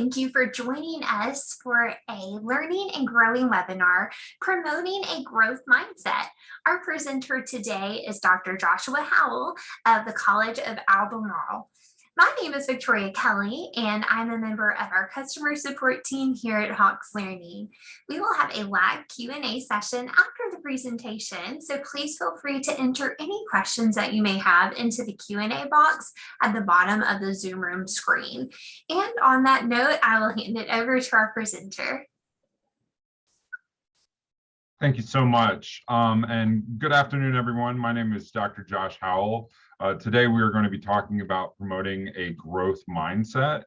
Thank you for joining us for a learning and growing webinar promoting a growth mindset. Our presenter today is Dr. Joshua Howell of the College of Albemarle. My name is Victoria Kelly, and I'm a member of our customer support team here at Hawks Learning. We will have a live Q&A session after the presentation, so please feel free to enter any questions that you may have into the Q&A box at the bottom of the Zoom room screen. And on that note, I will hand it over to our presenter. Thank you so much. And good afternoon, everyone. My name is Dr. Josh Howell. Today, we are going to be talking about promoting a growth mindset.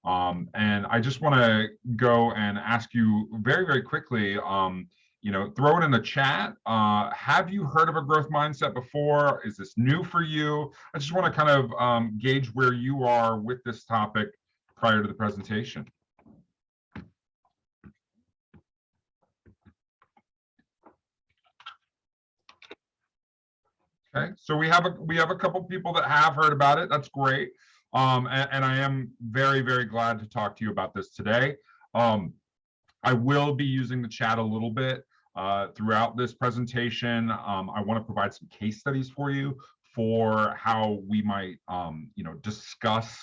And I just want to go and ask you very, very quickly, throw it in the chat. Have you heard of a growth mindset before? Is this new for you? I just want to kind of gauge where you are with this topic prior to the presentation. Okay, so we have a couple people that have heard about it. That's great, and I am very, very glad to talk to you about this today. I will be using the chat a little bit throughout this presentation. I want to provide some case studies for you for how we might, discuss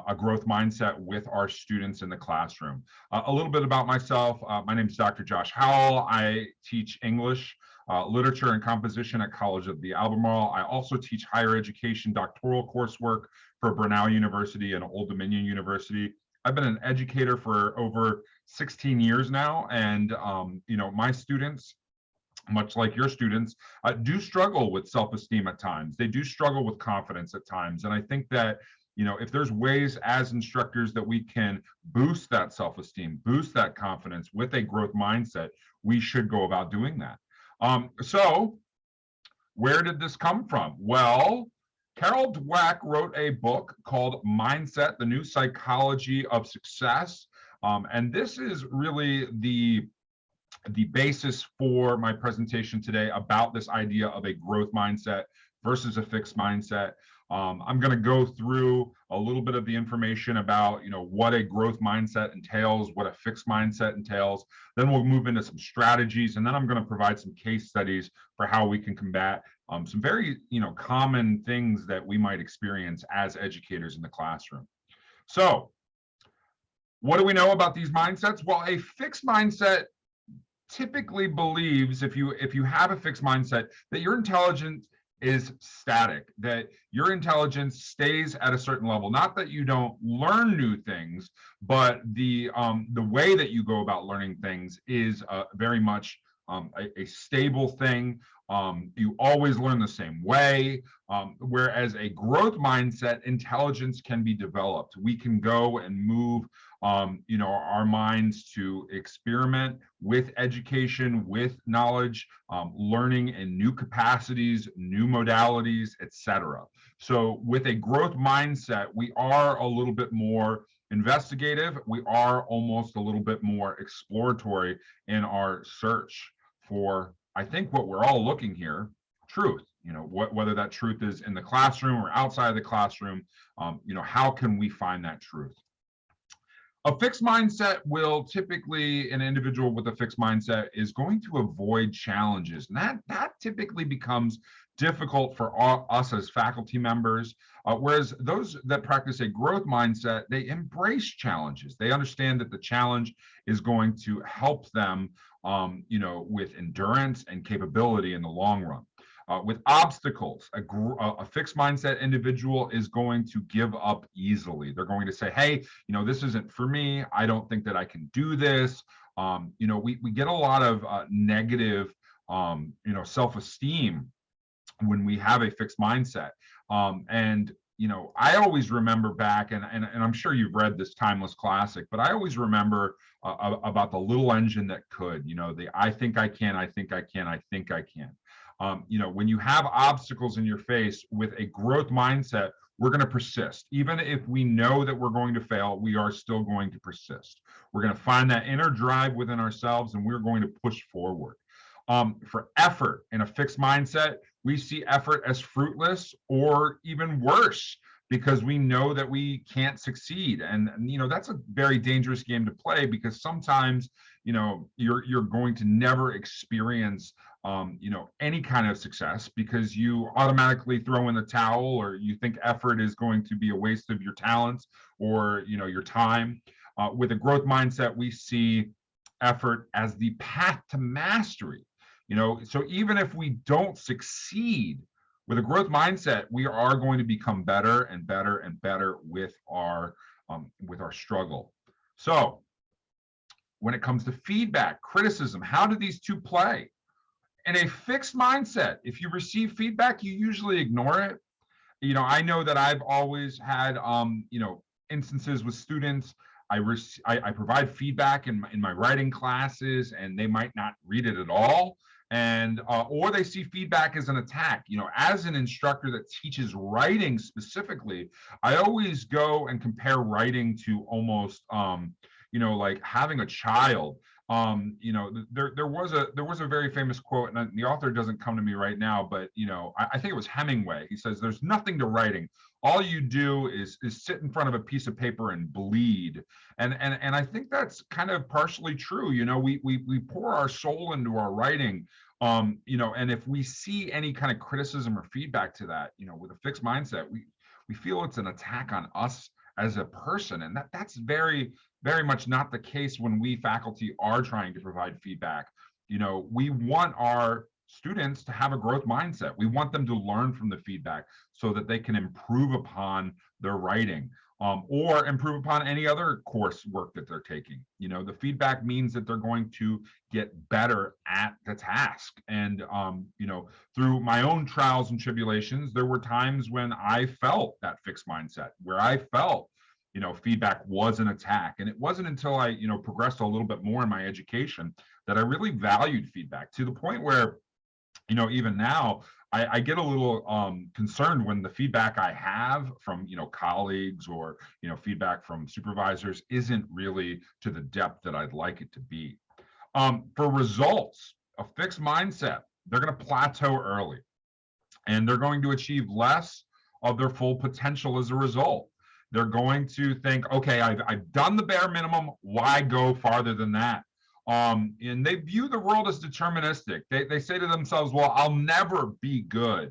a growth mindset with our students in the classroom. A little bit about myself. My name is Dr. Josh Howell. I teach English, literature, and composition at College of the Albemarle. I also teach higher education doctoral coursework for Brunel University and Old Dominion University. I've been an educator for over 16 years now, and my students, much like your students, do struggle with self-esteem at times. They do struggle with confidence at times, and I think that if there's ways as instructors that we can boost that self-esteem, boost that confidence with a growth mindset, we should go about doing that. So where did this come from? Well, Carol Dweck wrote a book called Mindset, the New Psychology of Success. And this is really the basis for my presentation today about this idea of a growth mindset versus a fixed mindset. I'm going to go through a little bit of the information about, what a growth mindset entails, what a fixed mindset entails. Then we'll move into some strategies, and then I'm going to provide some case studies for how we can combat some very, common things that we might experience as educators in the classroom. So, what do we know about these mindsets? Well, a fixed mindset typically believes, if you have a fixed mindset, that your intelligence is static, that your intelligence stays at a certain level. Not that you don't learn new things, but the way that you go about learning things is very much a stable thing. You always learn the same way, whereas a growth mindset, intelligence can be developed. We can go and move our minds to experiment with education, with knowledge, learning in new capacities, new modalities, etc. So with a growth mindset, we are a little bit more investigative. We are almost a little bit more exploratory in our search for, I think, what we're all looking here, truth. Whether that truth is in the classroom or outside of the classroom, how can we find that truth? A fixed mindset will typically, an individual with a fixed mindset is going to avoid challenges. And that typically becomes difficult for us as faculty members, whereas those that practice a growth mindset, they embrace challenges. They understand that the challenge is going to help them, with endurance and capability in the long run. With obstacles, a fixed mindset individual is going to give up easily. They're going to say, hey, this isn't for me. I don't think that I can do this. We get a lot of negative, self-esteem when we have a fixed mindset. I always remember back, and I'm sure you've read this timeless classic, but I always remember about the little engine that could, the I think I can, I think I can, I think I can. When you have obstacles in your face with a growth mindset, we're going to persist. Even if we know that we're going to fail, we are still going to persist. We're going to find that inner drive within ourselves, and we're going to push forward. For effort in a fixed mindset, we see effort as fruitless, or even worse, because we know that we can't succeed. And you know, that's a very dangerous game to play, because sometimes, you know, you're going to never experience you know, any kind of success, because you automatically throw in the towel, or you think effort is going to be a waste of your talents, or you know, your time. With a growth mindset, we see effort as the path to mastery. You know, so even if we don't succeed, with a growth mindset, we are going to become better and better and better with our struggle. So when it comes to feedback, criticism, how do these two play? In a fixed mindset, if you receive feedback, you usually ignore it. You know, I know that I've always had you know, instances with students. I provide feedback in my writing classes, and they might not read it at all, and or they see feedback as an attack. You know, as an instructor that teaches writing specifically, I always go and compare writing to almost you know, like having a child. You know, there was a very famous quote, and the author doesn't come to me right now, but you know, I think it was Hemingway. He says, "There's nothing to writing. All you do is sit in front of a piece of paper and bleed." And I think that's kind of partially true. You know, we pour our soul into our writing. You know, and if we see any kind of criticism or feedback to that, you know, with a fixed mindset, we feel it's an attack on us as a person, and that's very much not the case when we faculty are trying to provide feedback. You know, we want our students to have a growth mindset. We want them to learn from the feedback so that they can improve upon their writing, or improve upon any other coursework that they're taking. You know, the feedback means that they're going to get better at the task. And you know, through my own trials and tribulations, there were times when I felt that fixed mindset, where I felt, you know, feedback was an attack. And it wasn't until I, you know, progressed a little bit more in my education that I really valued feedback, to the point where, you know, even now I get a little concerned when the feedback I have from, you know, colleagues, or, you know, feedback from supervisors isn't really to the depth that I'd like it to be. For results, a fixed mindset, they're going to plateau early, and they're going to achieve less of their full potential as a result. They're going to think, okay, I've done the bare minimum. Why go farther than that? And they view the world as deterministic. They say to themselves, well, I'll never be good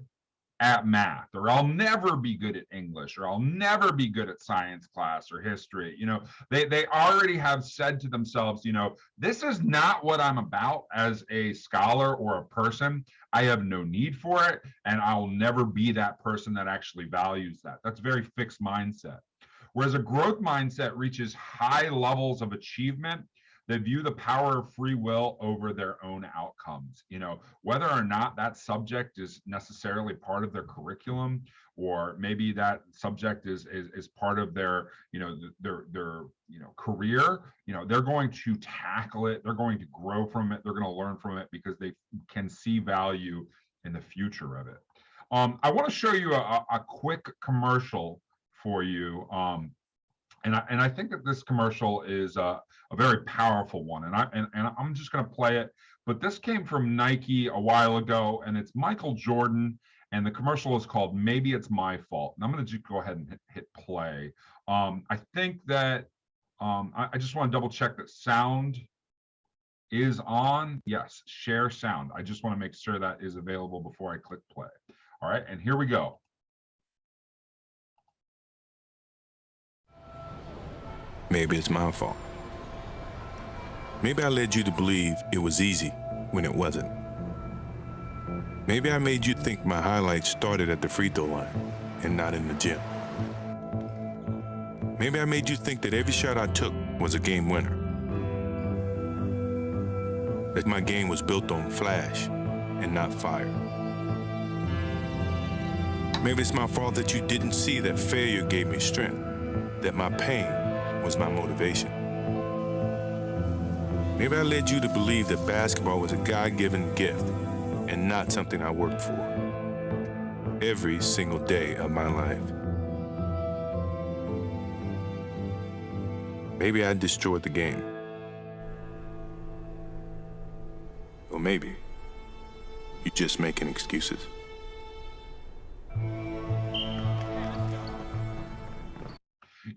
at math, or I'll never be good at English, or I'll never be good at science class or history. You know, they already have said to themselves, you know, this is not what I'm about as a scholar or a person. I have no need for it, and I'll never be that person that actually values that. That's very fixed mindset. Whereas a growth mindset reaches high levels of achievement. They view the power of free will over their own outcomes. You know, whether or not that subject is necessarily part of their curriculum, or maybe that subject is part of their, you know, their you know, career. You know, they're going to tackle it. They're going to grow from it. They're going to learn from it, because they can see value in the future of it. I want to show you a quick commercial for you. And I think that this commercial is a very powerful one, and I'm just going to play it. But this came from Nike a while ago, and it's Michael Jordan, and the commercial is called "Maybe It's My Fault." And I'm going to just go ahead and hit play. I think that I just want to double check that sound is on. Yes, share sound. I just want to make sure that is available before I click play. All right, and here we go. Maybe it's my fault. Maybe I led you to believe it was easy when it wasn't. Maybe I made you think my highlights started at the free throw line and not in the gym. Maybe I made you think that every shot I took was a game winner. That my game was built on flash and not fire. Maybe it's my fault that you didn't see that failure gave me strength, that my pain was my motivation. Maybe I led you to believe that basketball was a God-given gift and not something I worked for every single day of my life. Maybe I destroyed the game. Or maybe you're just making excuses.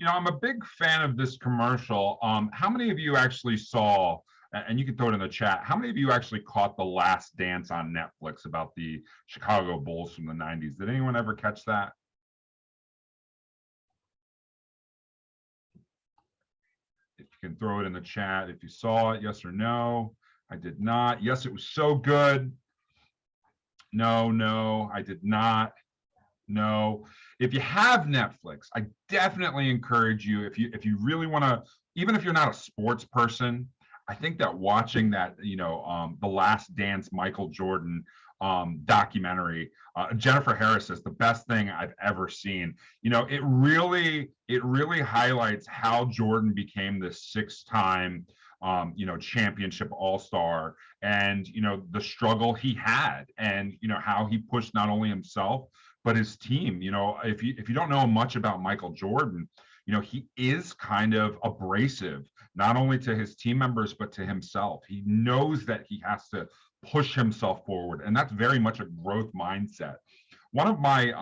I'm a big fan of this commercial. How many of you actually saw, and you can throw it in the chat, how many of you actually caught The Last Dance on Netflix about the Chicago Bulls from the 90s? Did anyone ever catch that? If you can throw it in the chat, if you saw it, yes or no. I did not. Yes, it was so good. No, I did not. No. If you have Netflix, I definitely encourage you, if you really want to, even if you're not a sports person, I think that watching that, The Last Dance Michael Jordan documentary, Jennifer Harris says the best thing I've ever seen. It really highlights how Jordan became this 6-time championship all-star, and the struggle he had, and how he pushed not only himself but his team. If you don't know much about Michael Jordan, he is kind of abrasive, not only to his team members, but to himself. He knows that he has to push himself forward, and that's very much a growth mindset. One of my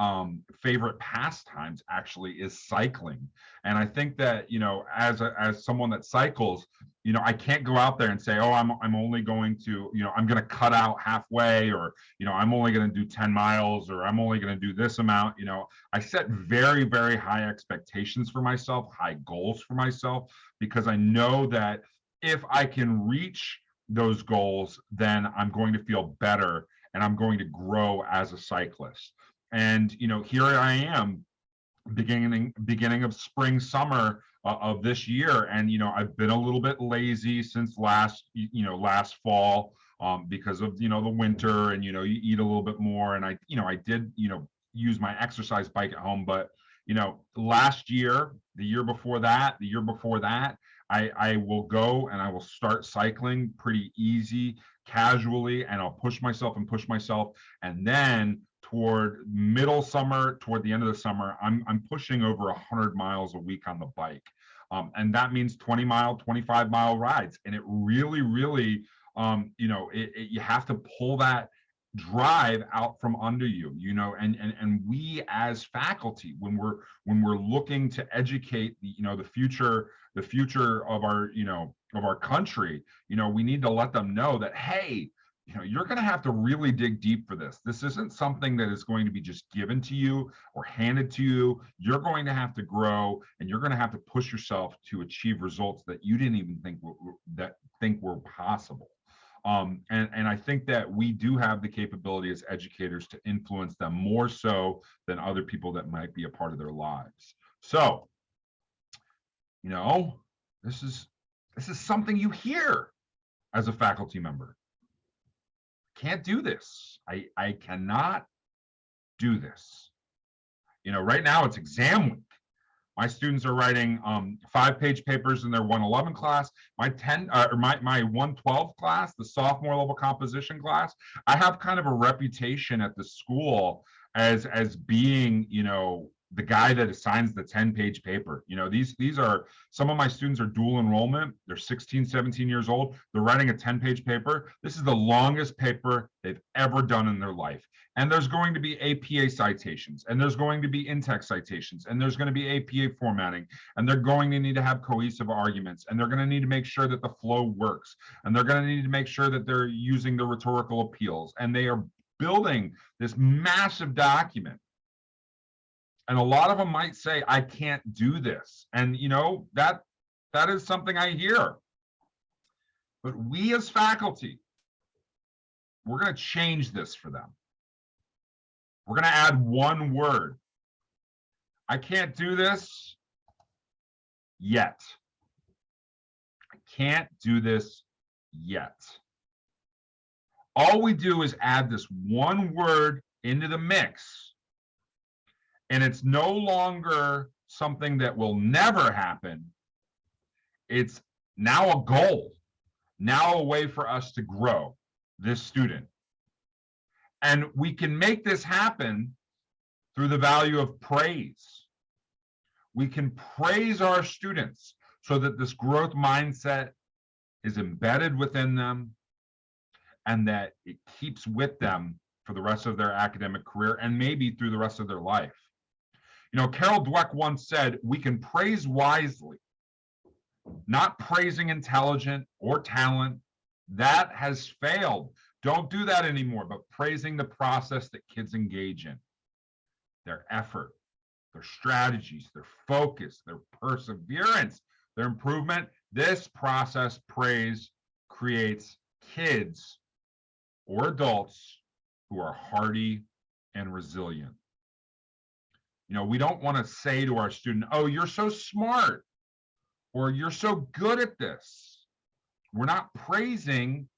favorite pastimes actually is cycling. And I think that, as someone that cycles, I can't go out there and say, oh, I'm only going to, I'm going to cut out halfway, or, I'm only going to do 10 miles, or I'm only going to do this amount. I set very, very high expectations for myself, high goals for myself, because I know that if I can reach those goals, then I'm going to feel better and I'm going to grow as a cyclist. And here I am, beginning of spring, summer of this year, and I've been a little bit lazy since last fall, because of the winter, and you eat a little bit more, and I did use my exercise bike at home, but last year, the year before that, I will go and I will start cycling pretty easy, casually, and I'll push myself, and then toward middle summer, toward the end of the summer, I'm pushing over 100 miles a week on the bike, and that means 20-mile, 25-mile rides, and it really, you have to pull that drive out from under you, and we as faculty, when we're looking to educate the future of our country, we need to let them know that, hey, you're going to have to really dig deep for this. This isn't something that is going to be just given to you or handed to you. You're going to have to grow, and you're going to have to push yourself to achieve results that you didn't even think were possible. And I think that we do have the capability as educators to influence them more so than other people that might be a part of their lives. So, this is something you hear as a faculty member. Can't do this. I cannot do this. Right now it's exam week. My students are writing 5-page papers in their 111 class. My 112 class, the sophomore level composition class, I have kind of a reputation at the school as being, the guy that assigns the 10-page paper. These are, some of my students are dual enrollment. They're 16, 17 years old. They're writing a 10-page paper. This is the longest paper they've ever done in their life. And there's going to be APA citations, and there's going to be in-text citations, and there's going to be APA formatting, and they're going to need to have cohesive arguments, and they're going to need to make sure that the flow works, and they're going to need to make sure that they're using the rhetorical appeals, and they are building this massive document. And a lot of them might say, I can't do this. And that is something I hear. But we as faculty, we're going to change this for them. We're going to add one word. I can't do this yet. I can't do this yet. All we do is add this one word into the mix. And it's no longer something that will never happen. It's now a goal, now a way for us to grow this student. And we can make this happen through the value of praise. We can praise our students so that this growth mindset is embedded within them, and that it keeps with them for the rest of their academic career, and maybe through the rest of their life. Carol Dweck once said, we can praise wisely, not praising intelligence or talent. That has failed. Don't do that anymore, but praising the process that kids engage in, their effort, their strategies, their focus, their perseverance, their improvement. This process praise creates kids or adults who are hardy and resilient. We don't want to say to our student, oh, you're so smart, or you're so good at this. We're not praising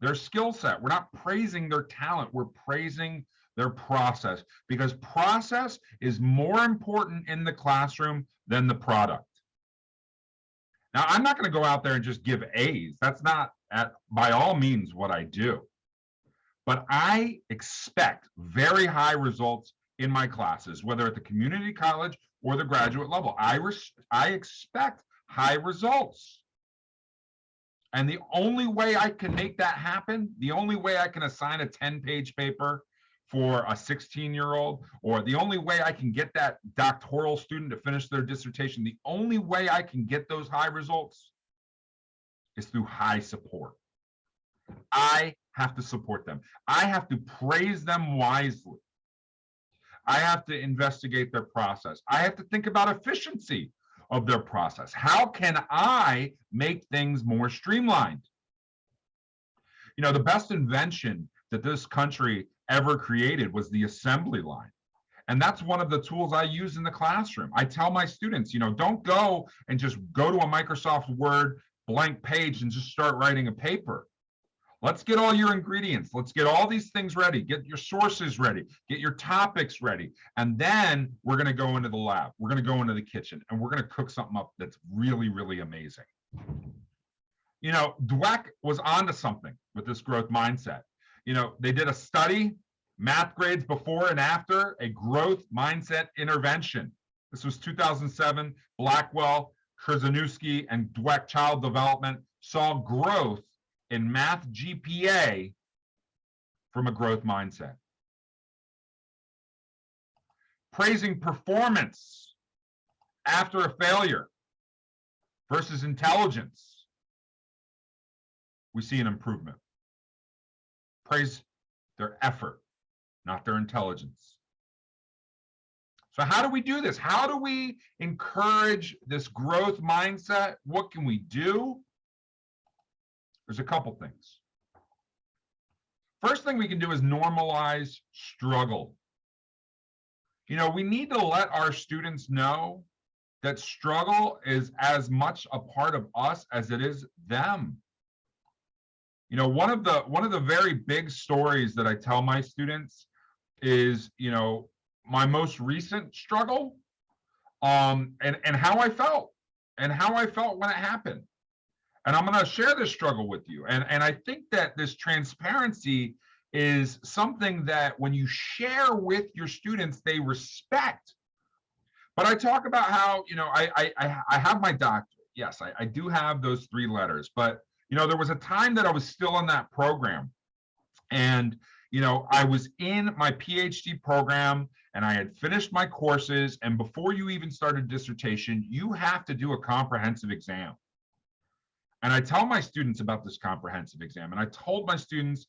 their skill set. We're not praising their talent. We're praising their process, because process is more important in the classroom than the product. Now, I'm not going to go out there and just give A's. That's not, by all means, what I do. But I expect very high results in my classes, whether at the community college or the graduate level. I expect high results. And the only way I can make that happen, the only way I can assign a 10-page paper for a 16-year-old, or the only way I can get that doctoral student to finish their dissertation, the only way I can get those high results is through high support. I have to support them. I have to praise them wisely. I have to investigate their process. I have to think about efficiency of their process. How can I make things more streamlined? The best invention that this country ever created was the assembly line. And that's one of the tools I use in the classroom. I tell my students, don't go and just go to a Microsoft Word blank page and just start writing a paper. Let's get all your ingredients. Let's get all these things ready. Get your sources ready. Get your topics ready. And then we're going to go into the lab. We're going to go into the kitchen, and we're going to cook something up that's really, really amazing. Dweck was onto something with this growth mindset. They did a study, math grades before and after a growth mindset intervention. This was 2007. Blackwell, Krzyzewski, and Dweck Child Development saw growth in math GPA from a growth mindset. Praising performance after a failure versus intelligence, we see an improvement. Praise their effort, not their intelligence. So how do we do this? How do we encourage this growth mindset? What can we do? There's a couple things. First thing we can do is normalize struggle. We need to let our students know that struggle is as much a part of us as it is them. One of the very big stories that I tell my students is, my most recent struggle, and how I felt when it happened. And I'm going to share this struggle with you. And I think that this transparency is something that when you share with your students, they respect. But I talk about how, I have my doctorate. Yes, I do have those 3 letters. But, there was a time that I was still in that program. And, I was in my PhD program and I had finished my courses. And before you even start a dissertation, you have to do a comprehensive exam. And I tell my students about this comprehensive exam. And I told my students,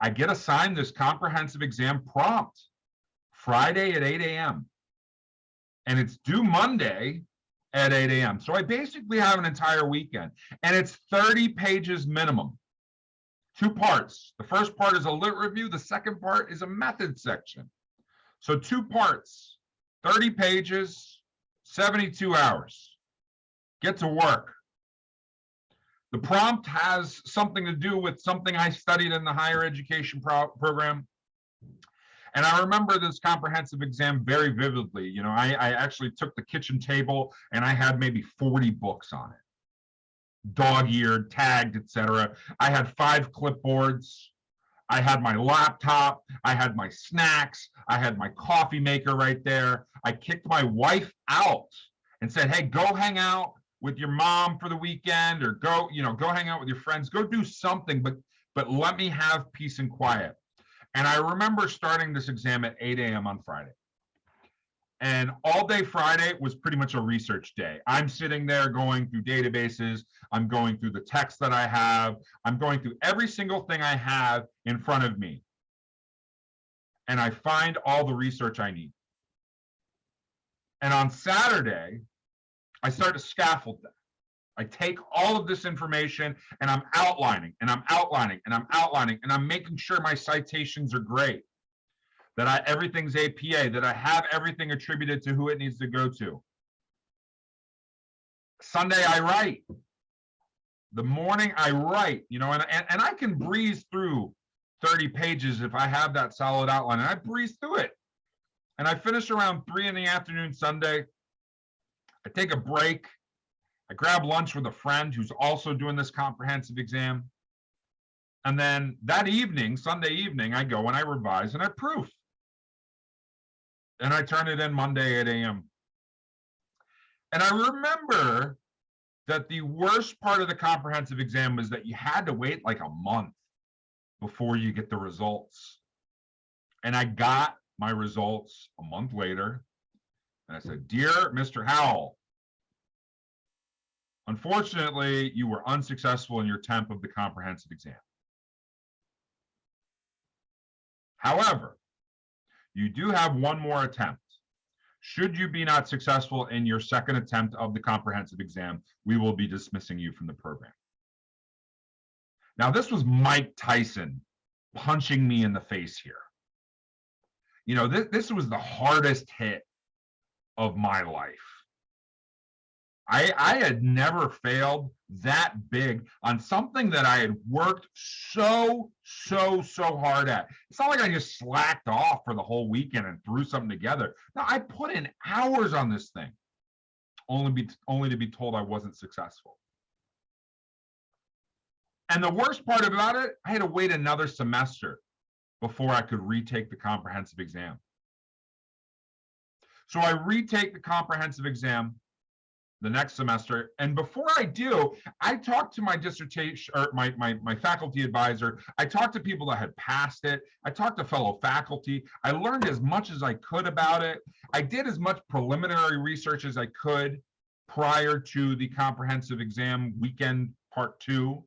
I get assigned this comprehensive exam prompt Friday at 8 a.m. And it's due Monday at 8 a.m. So I basically have an entire weekend. And it's 30 pages minimum. 2 parts. The first part is a lit review. The second part is a method section. So 2 parts, 30 pages, 72 hours. Get to work. The prompt has something to do with something I studied in the higher education program. And I remember this comprehensive exam very vividly. I actually took the kitchen table and I had maybe 40 books on it, dog-eared, tagged, etc. I had 5 clipboards. I had my laptop. I had my snacks. I had my coffee maker right there. I kicked my wife out and said, hey, go hang out with your mom for the weekend, or go hang out with your friends, go do something, but let me have peace and quiet. And I remember starting this exam at 8 a.m. on Friday. And all day Friday was pretty much a research day. I'm sitting there going through databases. I'm going through the text that I have. I'm going through every single thing I have in front of me. And I find all the research I need. And on Saturday, I start to scaffold that. I take all of this information and I'm outlining and I'm outlining and I'm outlining and I'm making sure my citations are great, that everything's APA, that I have everything attributed to who it needs to go to. Sunday, I write. The morning, I write, and I can breeze through 30 pages if I have that solid outline, and I breeze through it. And I finish around 3 in the afternoon Sunday. I take a break. I grab lunch with a friend who's also doing this comprehensive exam. And then that evening, Sunday evening, I go and I revise and I proof. And I turn it in Monday, 8 a.m. And I remember that the worst part of the comprehensive exam was that you had to wait like a month before you get the results. And I got my results a month later. And I said, "Dear Mr. Howell, unfortunately, you were unsuccessful in your attempt of the comprehensive exam. However, you do have one more attempt. Should you be not successful in your second attempt of the comprehensive exam, we will be dismissing you from the program." Now, this was Mike Tyson punching me in the face here. This was the hardest hit of my life. I had never failed that big on something that I had worked so hard at. It's not like I just slacked off for the whole weekend and threw something together. No, I put in hours on this thing, only to be told I wasn't successful. And the worst part about it, I had to wait another semester before I could retake the comprehensive exam. So I retake the comprehensive exam the next semester. And before I do, I talked to my dissertation or my faculty advisor. I talked to people that had passed it. I talked to fellow faculty. I learned as much as I could about it. I did as much preliminary research as I could prior to the comprehensive exam weekend part 2.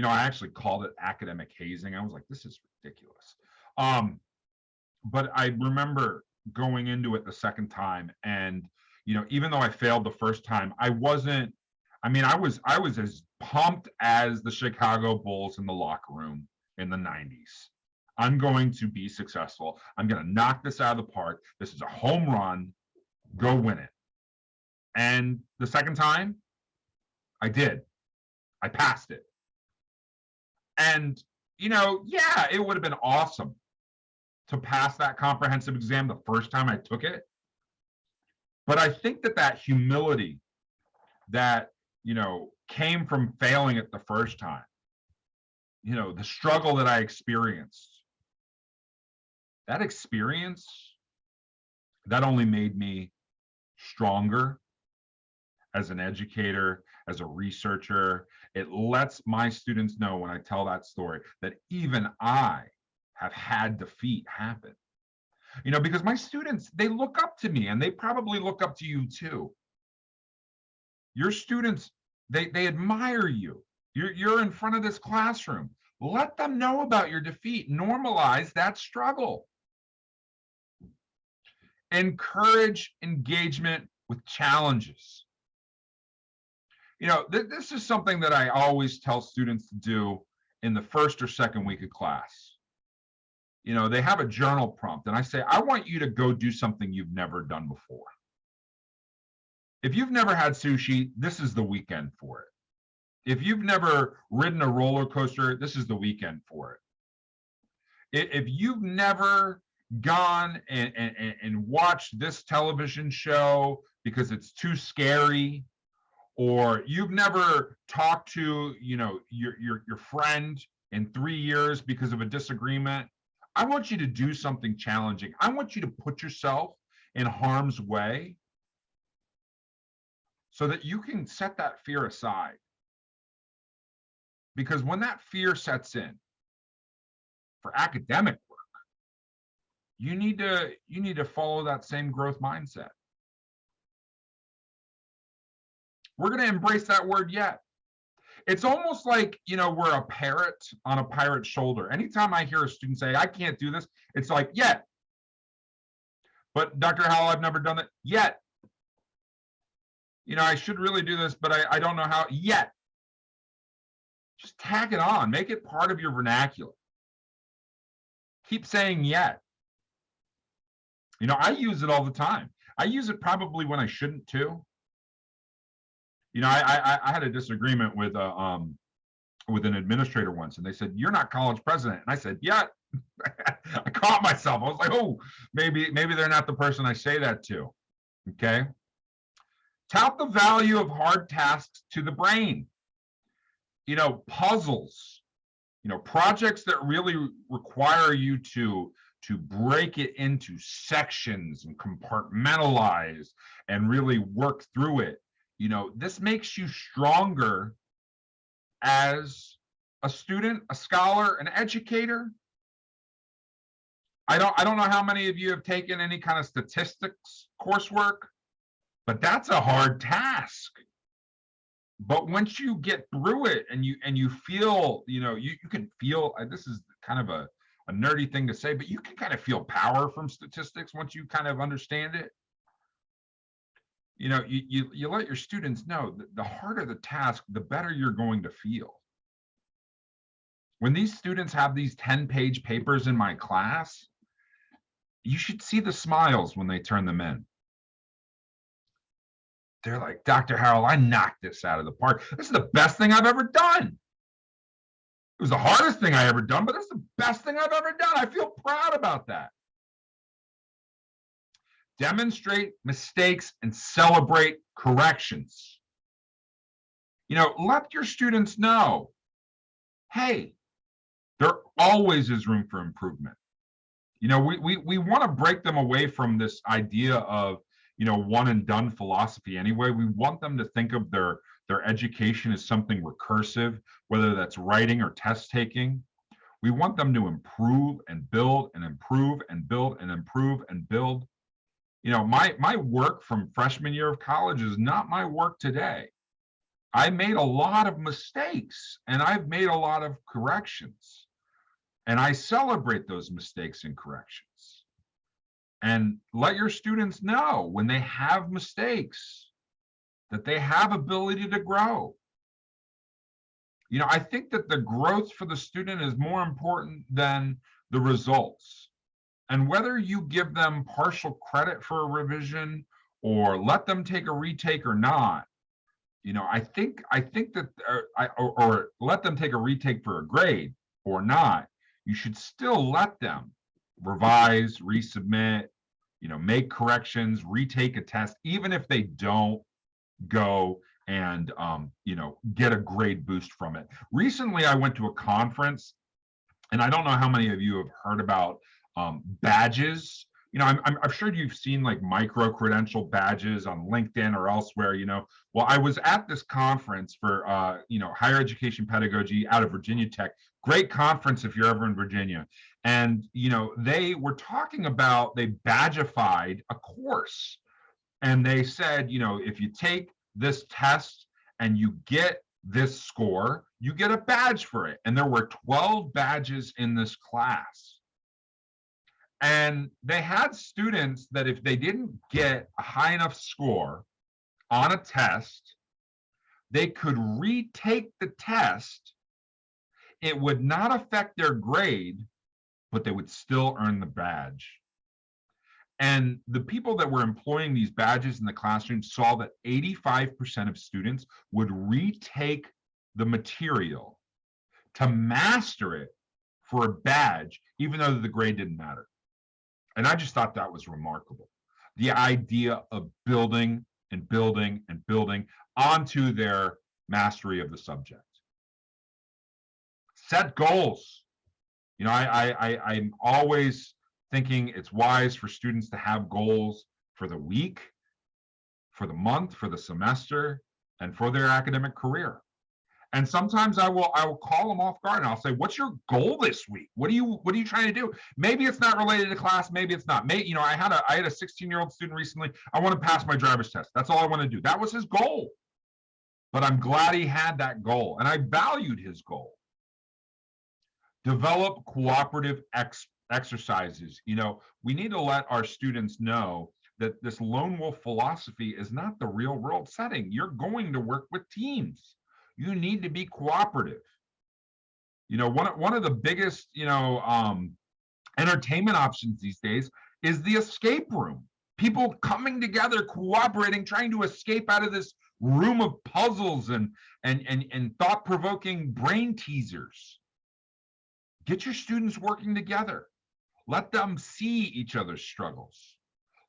I actually called it academic hazing. I was like, this is ridiculous. But I remember going into it the second time, and even though I failed the first time, I was as pumped as the Chicago Bulls in the locker room in the 90s. I'm going to be successful. I'm going to knock this out of the park. This is a home run. Go win it. And the second time, I did. I passed it. And, yeah, it would have been awesome to pass that comprehensive exam the first time I took it. But I think that humility that, came from failing it the first time, the struggle that I experienced, that experience, that only made me stronger as an educator, as a researcher. It lets my students know when I tell that story that even I have had defeat happen. Because my students, they look up to me, and they probably look up to you too. Your students, they admire you. You're in front of this classroom. Let them know about your defeat. Normalize that struggle. Encourage engagement with challenges. This is something that I always tell students to do in the first or second week of class. They have a journal prompt, and I say, I want you to go do something you've never done before. If you've never had sushi, this is the weekend for it. If you've never ridden a roller coaster, this is the weekend for it. If you've never gone and watched this television show because it's too scary, or you've never talked to your friend in 3 years because of a disagreement, I want you to do something challenging. I want you to put yourself in harm's way so that you can set that fear aside. Because when that fear sets in for academic work, you need to follow that same growth mindset. We're going to embrace that word yet. It's almost like, we're a parrot on a pirate's shoulder. Anytime I hear a student say, I can't do this, it's like, yet. But Dr. Howell, I've never done it yet. I should really do this, but I don't know how yet. Just tag it on, make it part of your vernacular. Keep saying yet. I use it all the time. I use it probably when I shouldn't too. I had a disagreement with an administrator once, and they said, "You're not college president." And I said, "Yeah." I caught myself. I was like, "Oh, maybe they're not the person I say that to." Okay. Tout the value of hard tasks to the brain. Puzzles. Projects that really require you to break it into sections and compartmentalize and really work through it. This makes you stronger as a student, a scholar, an educator. I don't know how many of you have taken any kind of statistics coursework, but that's a hard task. But once you get through it and you feel, you can feel, this is kind of a nerdy thing to say, but you can kind of feel power from statistics once you kind of understand it. You let your students know that the harder the task, the better you're going to feel. When these students have these 10-page papers in my class, you should see the smiles when they turn them in. They're like, "Dr. Harrell, I knocked this out of the park. This is the best thing I've ever done. It was the hardest thing I ever done, but it's the best thing I've ever done. I feel proud about that." Demonstrate mistakes and celebrate corrections. Let your students know, hey, there always is room for improvement. We want to break them away from this idea of, one and done philosophy anyway. We want them to think of their education as something recursive, whether that's writing or test taking. We want them to improve and build and improve and build and improve and build. My work from freshman year of college is not my work today. I made a lot of mistakes and I've made a lot of corrections. And I celebrate those mistakes and corrections. And let your students know when they have mistakes that they have ability to grow. I think that the growth for the student is more important than the results. And whether you give them partial credit for a revision or let them take a retake or not, I think that, or let them take a retake for a grade or not, you should still let them revise, resubmit, make corrections, retake a test, even if they don't go and, get a grade boost from it. Recently, I went to a conference, and I don't know how many of you have heard about badges. I'm sure you've seen like micro credential badges on LinkedIn or elsewhere. Well, I was at this conference for higher education pedagogy out of Virginia Tech. Great conference if you're ever in Virginia. And they were talking about, they badgified a course, and they said, if you take this test and you get this score, you get a badge for it. And there were 12 badges in this class. And they had students that if they didn't get a high enough score on a test, they could retake the test. It would not affect their grade, but they would still earn the badge. And the people that were employing these badges in the classroom saw that 85% of students would retake the material to master it for a badge, even though the grade didn't matter. And I just thought that was remarkable. The idea of building and building and building onto their mastery of the subject. Set goals. I'm always thinking it's wise for students to have goals for the week, for the month, for the semester, and for their academic career. And sometimes I will call them off guard and I'll say, what's your goal this week? What are you trying to do? Maybe it's not related to class, maybe it's not. Maybe, I had a 16-year-old student recently. I want to pass my driver's test. That's all I want to do. That was his goal. But I'm glad he had that goal and I valued his goal. Develop cooperative exercises. We need to let our students know that this lone wolf philosophy is not the real world setting. You're going to work with teams. You need to be cooperative. One of the biggest, entertainment options these days is the escape room. People coming together, cooperating, trying to escape out of this room of puzzles and thought-provoking brain teasers. Get your students working together. Let them see each other's struggles.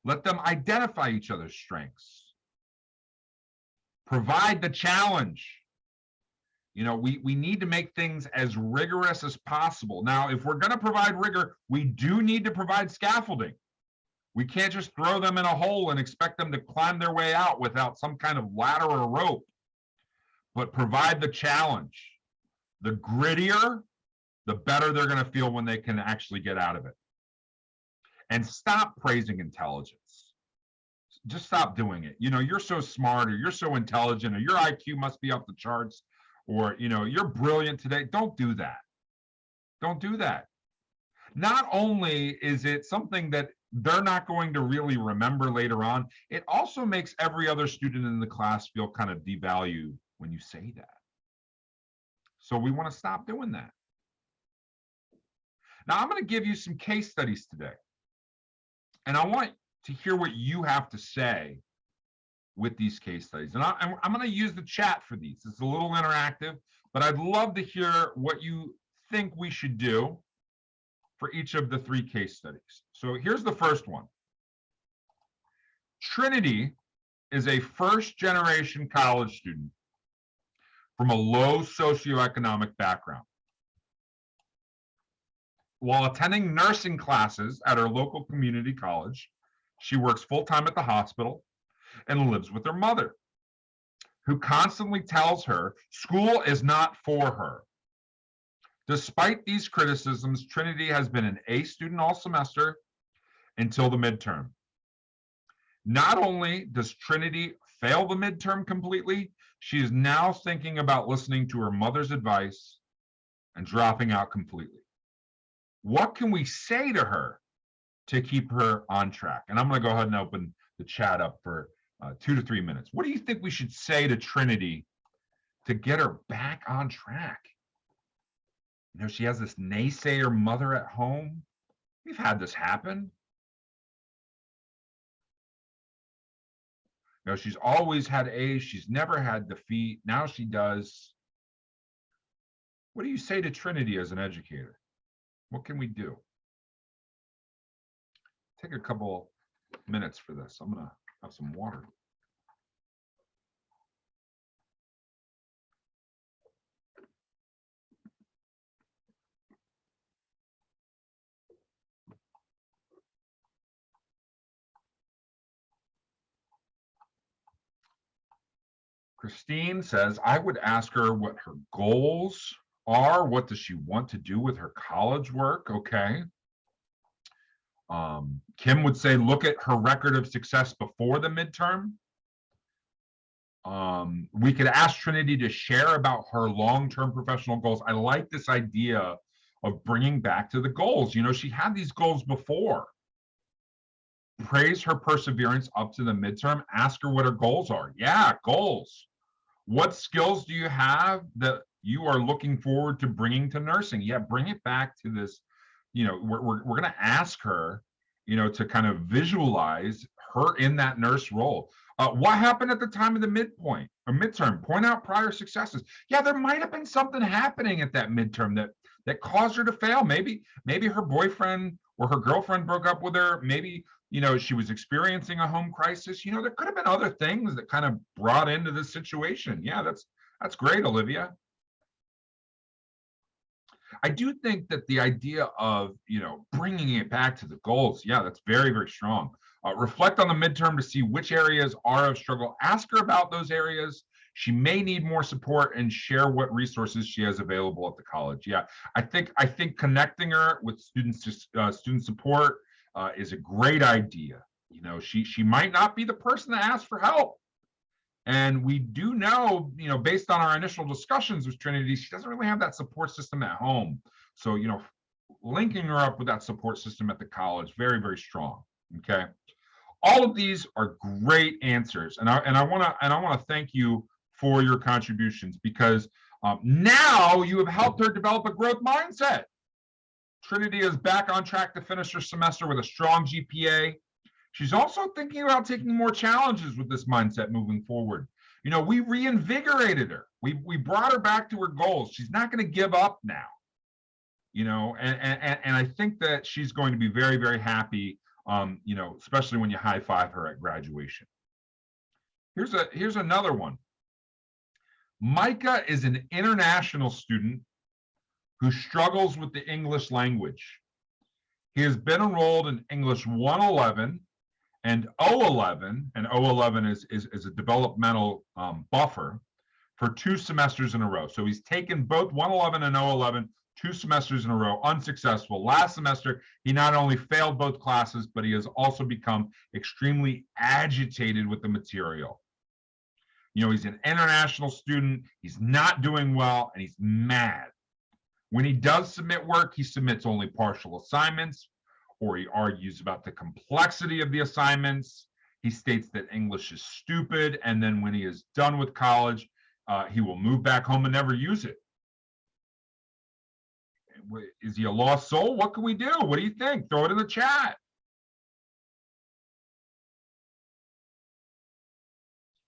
Let them identify each other's strengths. Provide the challenge. We need to make things as rigorous as possible. Now, if we're going to provide rigor, we do need to provide scaffolding. We can't just throw them in a hole and expect them to climb their way out without some kind of ladder or rope. But provide the challenge. The grittier, the better they're going to feel when they can actually get out of it. And stop praising intelligence. Just stop doing it. You're so smart, or you're so intelligent, or your IQ must be off the charts, or you're brilliant today. Don't do that. Don't do that. Not only is it something that they're not going to really remember later on, it also makes every other student in the class feel kind of devalued when you say that. So we want to stop doing that. Now, I'm going to give you some case studies today. And I want to hear what you have to say with these case studies. And I'm going to use the chat for these. It's a little interactive, but I'd love to hear what you think we should do for each of the 3 case studies. So here's the first one. Trinity is a first-generation college student from a low socioeconomic background. While attending nursing classes at her local community college, she works full-time at the hospital and lives with her mother, who constantly tells her school is not for her. Despite these criticisms, Trinity has been an A student all semester until the midterm. Not only does Trinity fail the midterm completely, she is now thinking about listening to her mother's advice and dropping out completely. What can we say to her to keep her on track? And I'm going to go ahead and open the chat up for 2 to 3 minutes. What do you think we should say to Trinity to get her back on track? She has this naysayer mother at home. We've had this happen. She's always had A's. She's never had defeat. Now she does. What do you say to Trinity as an educator? What can we do? Take a couple minutes for this. I'm going to have some water. Christine says, I would ask her what her goals are. What does she want to do with her college work? Okay. Kim would say, look at her record of success before the midterm. We could ask Trinity to share about her long-term professional goals. I like this idea of bringing back to the goals. She had these goals before. Praise her perseverance up to the midterm. Ask her what her goals are. Yeah, goals. What skills do you have that you are looking forward to bringing to nursing? Yeah, bring it back to this. We're going to ask her, to kind of visualize her in that nurse role. What happened at the time of the midpoint or midterm? Point out prior successes. Yeah, there might have been something happening at that midterm that caused her to fail. Maybe her boyfriend or her girlfriend broke up with her. Maybe she was experiencing a home crisis. There could have been other things that kind of brought into this situation. Yeah, that's great, Olivia. I do think that the idea of, bringing it back to the goals, yeah, that's very, very strong. Reflect on the midterm to see which areas are of struggle. Ask her about those areas. She may need more support and share what resources she has available at the college. Yeah, I think connecting her with student support is a great idea. You know, she might not be the person to ask for help. And we do know, you know, based on our initial discussions with Trinity, she doesn't really have that support system at home. So, you know, linking her up with that support system at the college, very, very strong. Okay. All of these are great answers. And I want to thank you for your contributions, because now you have helped her develop a growth mindset. Trinity is back on track to finish her semester with a strong GPA. She's also thinking about taking more challenges with this mindset moving forward. You know, we reinvigorated her. We brought her back to her goals. She's not going to give up now. You know, and I think that she's going to be very, very happy. You know, especially when you high five her at graduation. Here's another one. Micah is an international student who struggles with the English language. He has been enrolled in English 111 and 011, and 011 is a developmental buffer, for 2 semesters in a row. So he's taken both 111 and 011 2 semesters in a row, unsuccessful. Last semester, he not only failed both classes, but he has also become extremely agitated with the material. You know, he's an international student, he's not doing well, and he's mad. When he does submit work, he submits only partial assignments, or he argues about the complexity of the assignments. He states that English is stupid, and then when he is done with college, he will move back home and never use it. Is he a lost soul? What can we do? What do you think? Throw it in the chat.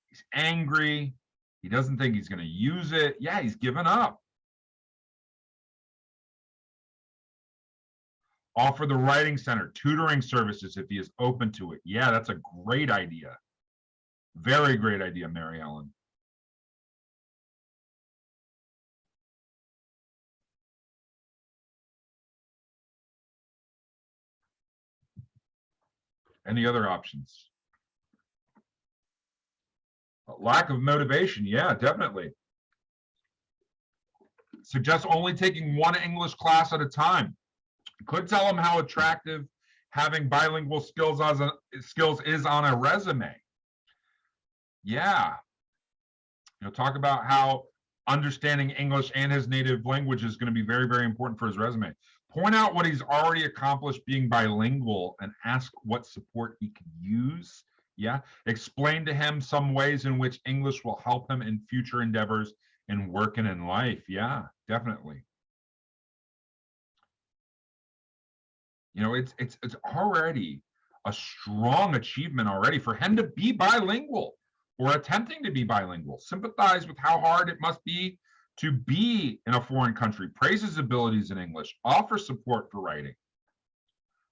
He's angry. He doesn't think he's going to use it. Yeah, he's given up. Offer the Writing Center tutoring services if he is open to it. Yeah, that's a great idea. Very great idea, Mary Ellen. Any other options? Lack of motivation. Yeah, definitely. Suggest only taking 1 English class at a time. Could tell him how attractive having bilingual skills is on a resume. Yeah. You know, talk about how understanding English and his native language is going to be very, very important for his resume. Point out what he's already accomplished being bilingual and ask what support he can use. Yeah. Explain to him some ways in which English will help him in future endeavors in work and in life. Yeah, definitely. You know, it's already a strong achievement already for him to be bilingual or attempting to be bilingual. Sympathize with how hard it must be to be in a foreign country. Praise his abilities in English. Offer support for writing.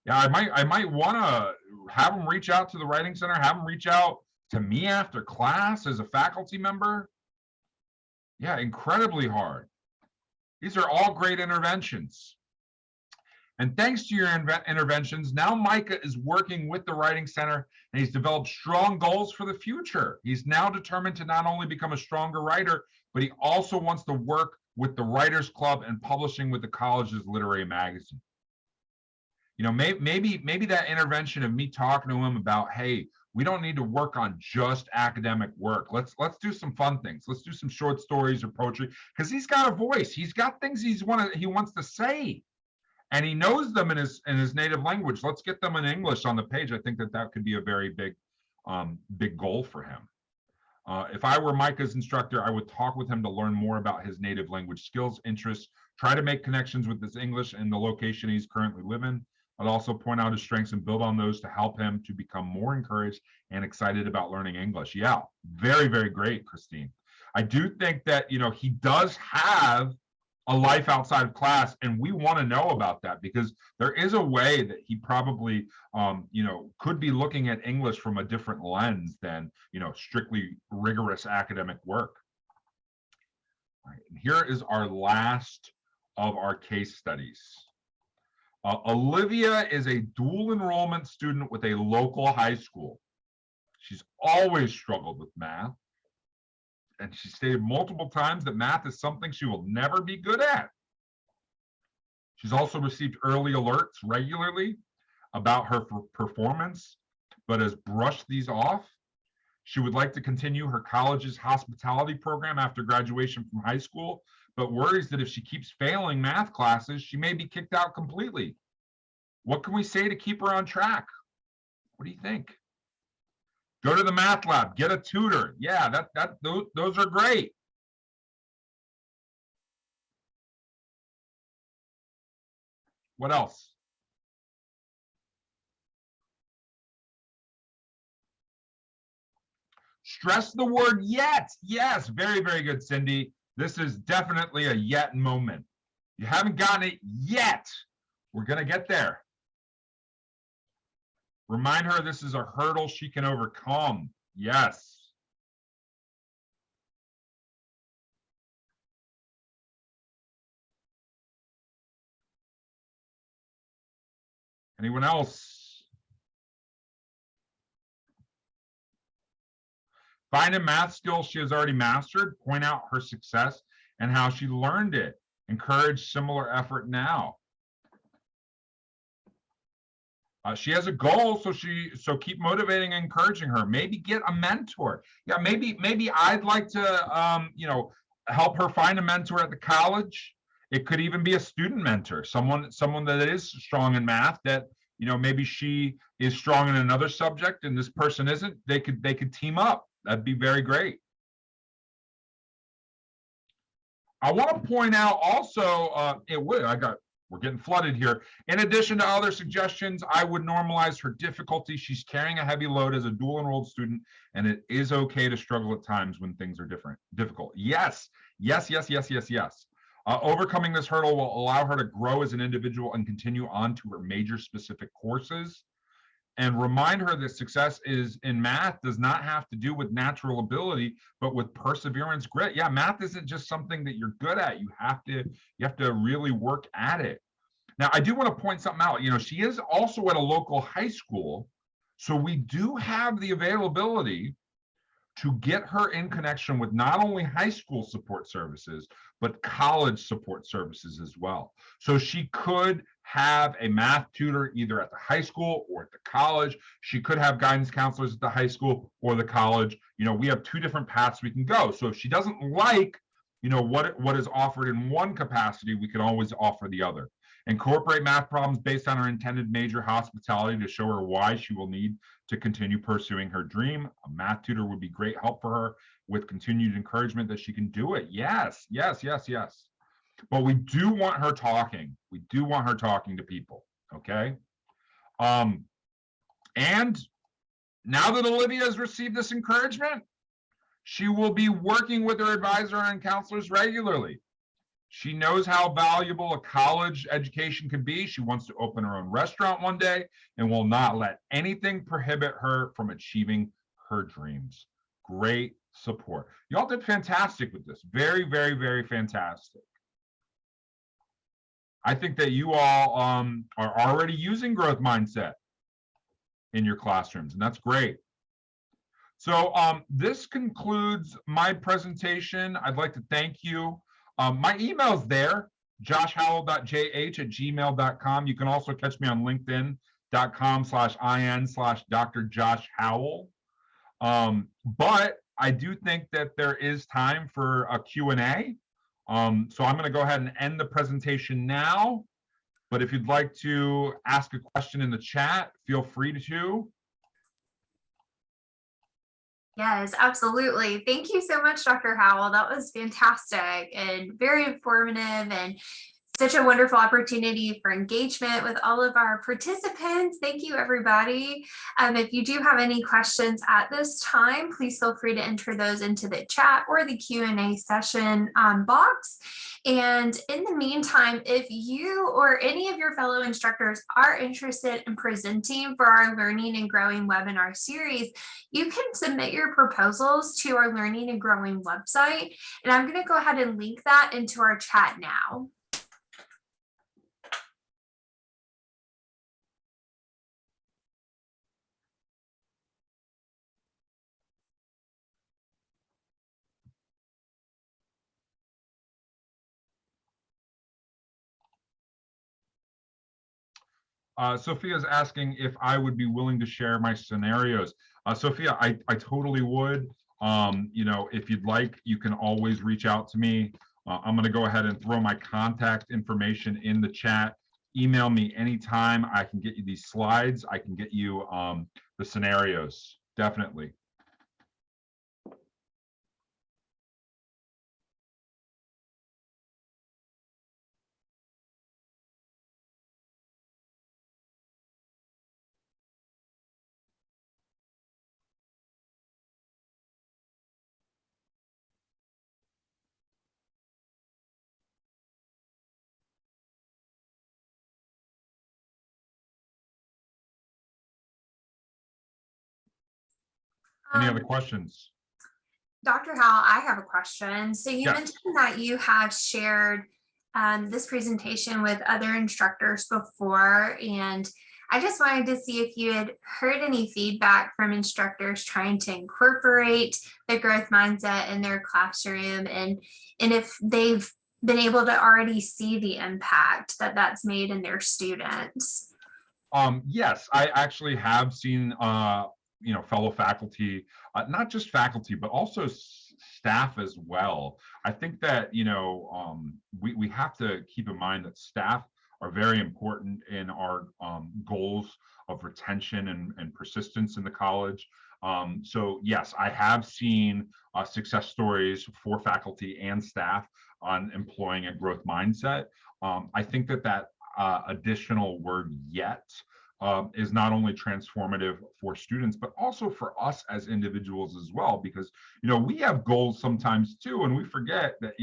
Yeah, I might want to have him reach out to the Writing Center, have him reach out to me after class as a faculty member. Yeah, incredibly hard. These are all great interventions. And thanks to your interventions, now Micah is working with the Writing Center, and he's developed strong goals for the future. He's now determined to not only become a stronger writer, but he also wants to work with the Writers Club and publishing with the college's literary magazine. You know, maybe that intervention of me talking to him about, hey, we don't need to work on just academic work. Let's do some fun things. Let's do some short stories or poetry, because he's got a voice. He's got things he wants to say, and he knows them in his native language. Let's get them in English on the page. I think that could be a very big goal for him. If I were Micah's instructor, I would talk with him to learn more about his native language skills, interests, try to make connections with his English and the location he's currently living. I'd also point out his strengths and build on those to help him to become more encouraged and excited about learning English. Yeah, very, very great, Christine. I do think that, you know, he does have a life outside of class, and we want to know about that, because there is a way that he probably, you know, could be looking at English from a different lens than, you know, strictly rigorous academic work. All right, and here is our last of our case studies. Olivia is a dual enrollment student with a local high school. She's always struggled with math. and she stated multiple times that math is something she will never be good at. She's also received early alerts regularly about her performance, but has brushed these off. She would like to continue her college's hospitality program after graduation from high school, but worries that if she keeps failing math classes, she may be kicked out completely. What can we say to keep her on track? What do you think? Go to the math lab, get a tutor. Yeah, those are great. What else? Stress the word yet. Yes, very, very good, Cindy. This is definitely a yet moment. You haven't gotten it yet. We're going to get there. Remind her this is a hurdle she can overcome. Yes. Anyone else? Find a math skill she has already mastered, point out her success and how she learned it. Encourage similar effort now. She has a goal, so keep motivating and encouraging her. Maybe get a mentor. Yeah, maybe I'd like to help her find a mentor at the college. It could even be a student mentor, someone that is strong in math that maybe she is strong in another subject and this person isn't. They could team up. That'd be very great. I want to point out also, we're getting flooded here. In addition to other suggestions, I would normalize her difficulty. She's carrying a heavy load as a dual enrolled student, and it is okay to struggle at times when things are difficult. Yes. Overcoming this hurdle will allow her to grow as an individual and continue on to her major specific courses. And remind her that success in math does not have to do with natural ability, but with perseverance, grit. Yeah, math isn't just something that you're good at. You have to really work at it. Now, I do want to point something out. She is also at a local high school, so we do have the availability to get her in connection with not only high school support services, but college support services as well. So she could have a math tutor either at the high school or at the college. She could have guidance counselors at the high school or the college. We have two different paths we can go. So if she doesn't like, what is offered in one capacity, we can always offer the other. Incorporate math problems based on her intended major, hospitality, to show her why she will need to continue pursuing her dream. A math tutor would be great help for her with continued encouragement that she can do it. Yes. But we do want her talking. We do want her talking to people, okay? And now that Olivia has received this encouragement, she will be working with her advisor and counselors regularly. She knows how valuable a college education can be. She wants to open her own restaurant one day and will not let anything prohibit her from achieving her dreams. Great support. Y'all did fantastic with this. Very, very, very fantastic. I think that you all are already using growth mindset in your classrooms, and that's great. So this concludes my presentation. I'd like to thank you. My email's there, joshhowell.jh@gmail.com. You can also catch me on linkedin.com/in/Dr. Josh Howell. But I do think that there is time for a Q&A. So I'm going to go ahead and end the presentation now. But if you'd like to ask a question in the chat, feel free to. Yes, absolutely. Thank you so much, Dr. Howell. That was fantastic and very informative, and such a wonderful opportunity for engagement with all of our participants. Thank you, everybody. If you do have any questions at this time, please feel free to enter those into the chat or the Q&A session box. And in the meantime, if you or any of your fellow instructors are interested in presenting for our Learning and Growing webinar series, you can submit your proposals to our Learning and Growing website. And I'm going to go ahead and link that into our chat now. Sophia's asking if I would be willing to share my scenarios. Sophia, I totally would. If you'd like, you can always reach out to me. I'm going to go ahead and throw my contact information in the chat. Email me anytime. I can get you these slides. I can get you the scenarios, definitely. Any other questions? Dr. Howell, I have a question. So you Yes. mentioned that you have shared this presentation with other instructors before, and I just wanted to see if you had heard any feedback from instructors trying to incorporate the growth mindset in their classroom, and if they've been able to already see the impact that that's made in their students. Yes, I actually have seen fellow faculty, not just faculty, but also staff as well. I think that we have to keep in mind that staff are very important in our goals of retention and persistence in the college. So yes, I have seen success stories for faculty and staff on employing a growth mindset. I think that additional word "yet" is not only transformative for students, but also for us as individuals as well, because we have goals sometimes too, and we forget that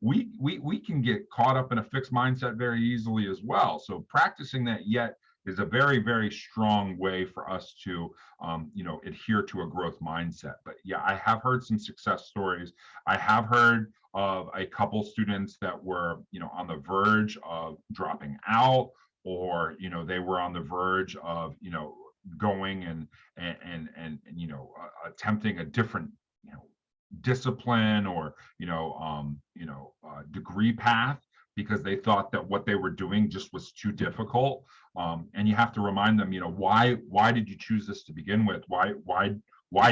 we can get caught up in a fixed mindset very easily as well. So practicing that "yet" is a very, very strong way for us to adhere to a growth mindset. But yeah, I have heard some success stories. I have heard of a couple students that were on the verge of dropping out, or they were on the verge of going and attempting a different discipline or degree path, because they thought that what they were doing just was too difficult. And you have to remind them, why did you choose this to begin with? Why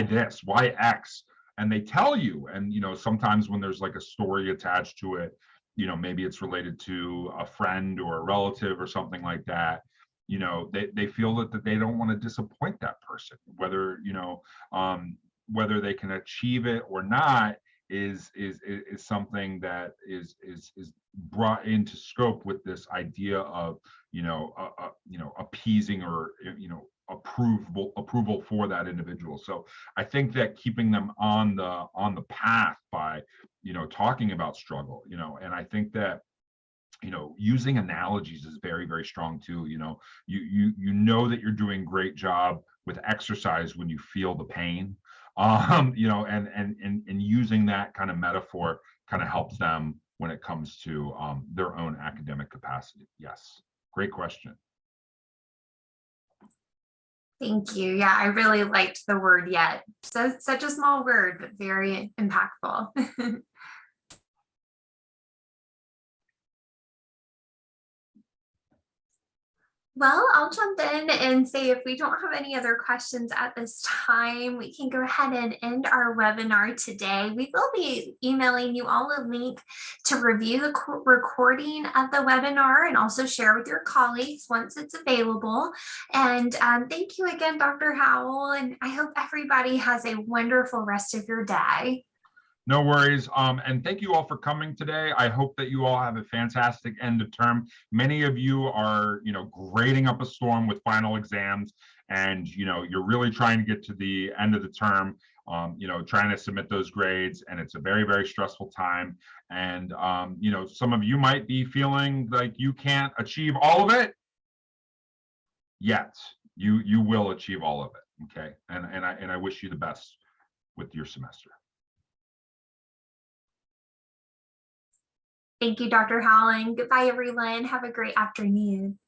this? Why X? And they tell you. And sometimes when there's like a story attached to it, maybe it's related to a friend or a relative or something like that, they feel that they don't want to disappoint that person, whether whether they can achieve it or not is something that is brought into scope with this idea of appeasing or approval for that individual. So I think that keeping them on the path by talking about struggle, and I think that using analogies is very, very strong too. You know that you're doing a great job with exercise when you feel the pain. And using that kind of metaphor kind of helps them when it comes to their own academic capacity. Yes, great question. Thank you. Yeah, I really liked the word "yet." So such a small word, but very impactful. Well, I'll jump in and say if we don't have any other questions at this time, we can go ahead and end our webinar today. We will be emailing you all a link to review the recording of the webinar and also share with your colleagues once it's available. And thank you again, Dr. Howell, and I hope everybody has a wonderful rest of your day. No worries. And thank you all for coming today. I hope that you all have a fantastic end of term. Many of you are, grading up a storm with final exams, and, you're really trying to get to the end of the term, trying to submit those grades. And it's a very, very stressful time. And, some of you might be feeling like you can't achieve all of it yet. You will achieve all of it. Okay. And I wish you the best with your semester. Thank you, Dr. Howell. Goodbye, everyone. Have a great afternoon.